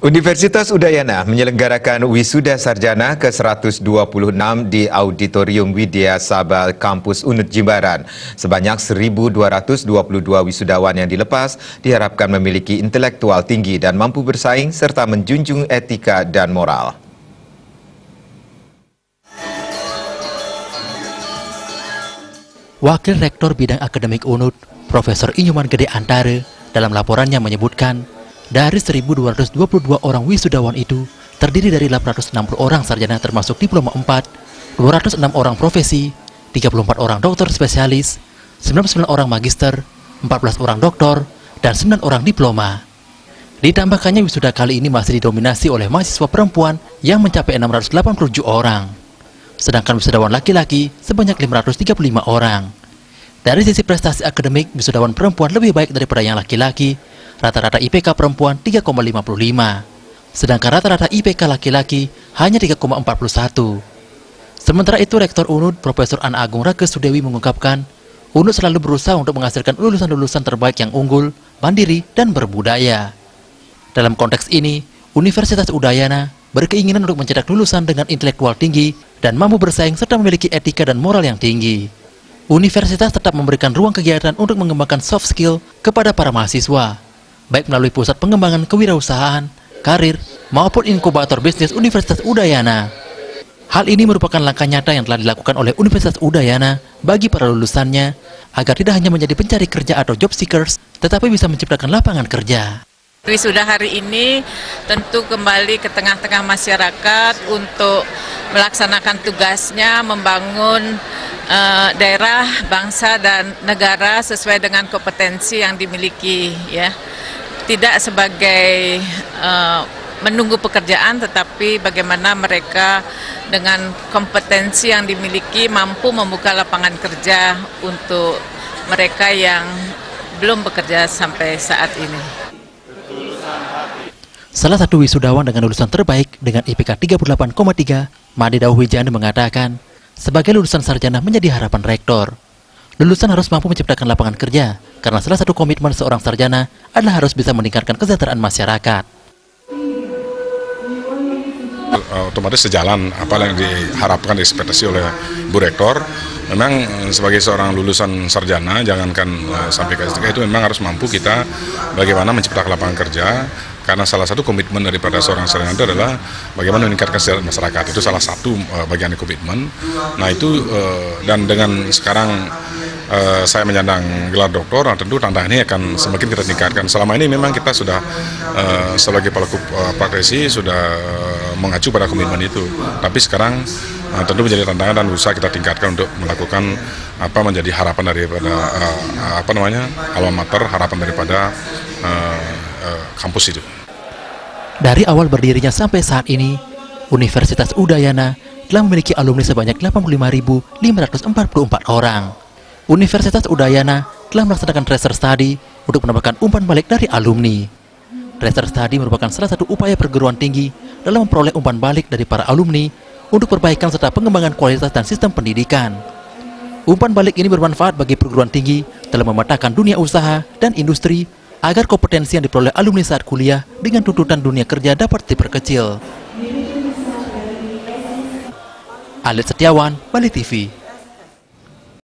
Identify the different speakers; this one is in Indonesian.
Speaker 1: Universitas Udayana menyelenggarakan wisuda sarjana ke-126 di Auditorium Widya Sabha Kampus Unut Jimbaran. Sebanyak 1.222 wisudawan yang dilepas diharapkan memiliki intelektual tinggi dan mampu bersaing serta menjunjung etika dan moral.
Speaker 2: Wakil Rektor Bidang Akademik Unut, Profesor Inyuman Gede Antara, dalam laporannya menyebutkan, dari 1.222 orang wisudawan itu, terdiri dari 860 orang sarjana termasuk diploma 4, 206 orang profesi, 34 orang dokter spesialis, 99 orang magister, 14 orang doktor, dan 9 orang diploma. Ditambahkannya wisuda kali ini masih didominasi oleh mahasiswa perempuan yang mencapai 687 orang. Sedangkan wisudawan laki-laki sebanyak 535 orang. Dari sisi prestasi akademik, wisudawan perempuan lebih baik daripada yang laki-laki. Rata-rata IPK perempuan 3,55, sedangkan rata-rata IPK laki-laki hanya 3,41. Sementara itu, Rektor Unut, Profesor Ana Agung Rakesudewi mengungkapkan, Unut selalu berusaha untuk menghasilkan lulusan-lulusan terbaik yang unggul, mandiri, dan berbudaya. Dalam konteks ini, Universitas Udayana berkeinginan untuk mencetak lulusan dengan intelektual tinggi dan mampu bersaing serta memiliki etika dan moral yang tinggi. Universitas tetap memberikan ruang kegiatan untuk mengembangkan soft skill kepada para mahasiswa, baik melalui pusat pengembangan kewirausahaan, karir, maupun inkubator bisnis Universitas Udayana. Hal ini merupakan langkah nyata yang telah dilakukan oleh Universitas Udayana bagi para lulusannya, agar tidak hanya menjadi pencari kerja atau job seekers, tetapi bisa menciptakan lapangan kerja.
Speaker 3: Wisuda hari ini tentu kembali ke tengah-tengah masyarakat untuk melaksanakan tugasnya membangun daerah, bangsa, dan negara sesuai dengan kompetensi yang dimiliki, ya. Tidak sebagai menunggu pekerjaan, tetapi bagaimana mereka dengan kompetensi yang dimiliki mampu membuka lapangan kerja untuk mereka yang belum bekerja sampai saat ini.
Speaker 2: Salah satu wisudawan dengan lulusan terbaik dengan IPK 38,3, Made Dauhwijana mengatakan, sebagai lulusan sarjana menjadi harapan rektor. Lulusan harus mampu menciptakan lapangan kerja, karena salah satu komitmen seorang sarjana adalah harus bisa meningkatkan kesejahteraan masyarakat.
Speaker 4: Otomatis sejalan apa yang diharapkan, diekspektasi oleh Bu Rektor. Memang sebagai seorang lulusan sarjana, jangankan sampai ke S3, itu memang harus mampu kita bagaimana menciptakan lapangan kerja, karena salah satu komitmen daripada seorang sarjana itu adalah bagaimana meningkatkan kesejahteraan masyarakat. Itu salah satu bagian komitmen. Nah itu, dan dengan sekarang saya menyandang gelar doktor, nah tentu tantangan ini akan semakin kita tingkatkan. Selama ini memang kita sudah sebagai pelaku praktisi sudah mengacu pada komitmen itu. Tapi sekarang tentu menjadi tantangan dan usaha kita tingkatkan untuk melakukan apa menjadi harapan daripada alma mater, harapan daripada kampus itu.
Speaker 2: Dari awal berdirinya sampai saat ini, Universitas Udayana telah memiliki alumni sebanyak 85.544 orang. Universitas Udayana telah melaksanakan tracer study untuk mendapatkan umpan balik dari alumni. Tracer study merupakan salah satu upaya perguruan tinggi dalam memperoleh umpan balik dari para alumni untuk perbaikan serta pengembangan kualitas dan sistem pendidikan. Umpan balik ini bermanfaat bagi perguruan tinggi dalam memetakan dunia usaha dan industri agar kompetensi yang diperoleh alumni saat kuliah dengan tuntutan dunia kerja dapat diperkecil. Alit Setiawan, Bali TV.